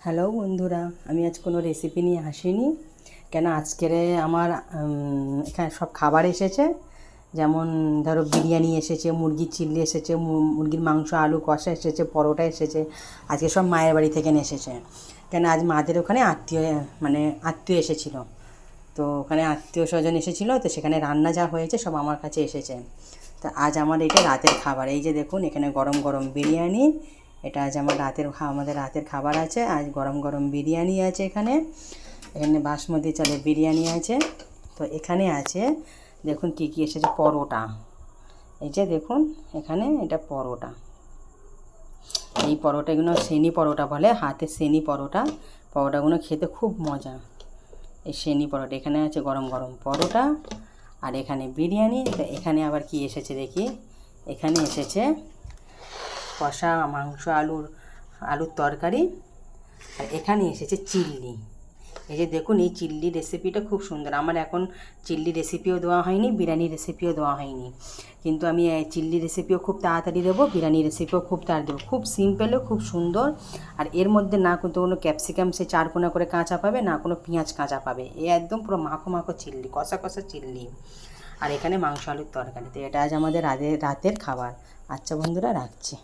Hello বন্ধুরা, আমি আজ কোনো রেসিপি নিয়ে আসিনি। কেন আজকের আমার এখানে সব খাবার এসেছে। যেমন ধরো বিরিয়ানি এসেছে, মুরগির চিল্লি এসেছে, মুরগির মাংস, আলু কষা এসেছে, পরোটা এসেছে। আজকে সব মায়ের বাড়ি থেকে এসেছে। কেন আজ মাদের ওখানে আত্মীয় এসেছিলো। তো ওখানে আত্মীয় স্বজন এসেছিলো, তো সেখানে রান্না যা হয়েছে সব আমার কাছে এসেছে। তো আজ আমার এটা রাতের খাবার। এই যে দেখুন, এখানে গরম গরম বিরিয়ানি। এটা আজ আমাদের রাতের খাবার আছে। আজ গরম গরম বিরিয়ানি আছে। এখানে বাসমতি চালের বিরিয়ানি আছে। তো এখানে আছে দেখুন কী কী এসেছে। পরোটা, এই যে দেখুন এখানে এটা পরোটা। এই পরোটাগুলো সেনি পরোটা বলে, হাতে সেনি পরোটা। পরোটাগুলো খেতে খুব মজা। এই সেনি পরোটা, এখানে আছে গরম গরম পরোটা, আর এখানে বিরিয়ানি। তো এখানে আবার কি এসেছে দেখি। এখানে এসেছে কষা মাংস, আলুর তরকারি। আর এখানে এসেছে চিল্লি। এই যে দেখুন, এই চিল্লি রেসিপিটা খুব সুন্দর। আমার এখন চিল্লি রেসিপিও দেওয়া হয়নি, বিরিয়ানি রেসিপিও দেওয়া হয়নি, কিন্তু আমি চিল্লি রেসিপিও খুব তাড়াতাড়ি দেবো, বিরিয়ানি রেসিপিও খুব তাড়াতাড়ি দেবো। খুব সিম্পলও খুব সুন্দর। আর এর মধ্যে না কিন্তু কোনো ক্যাপসিকাম সে চারকোনা করে কাঁচা পাবে, না কোনো পেঁয়াজ কাঁচা পাবে। একদম পুরো মাখো মাখো চিল্লি, কষা কষা চিল্লি। আর এখানে মাংস আলুর তরকারি। তো এটা আজ আমাদের রাতের খাবার। আচ্ছা বন্ধুরা, রাখছি।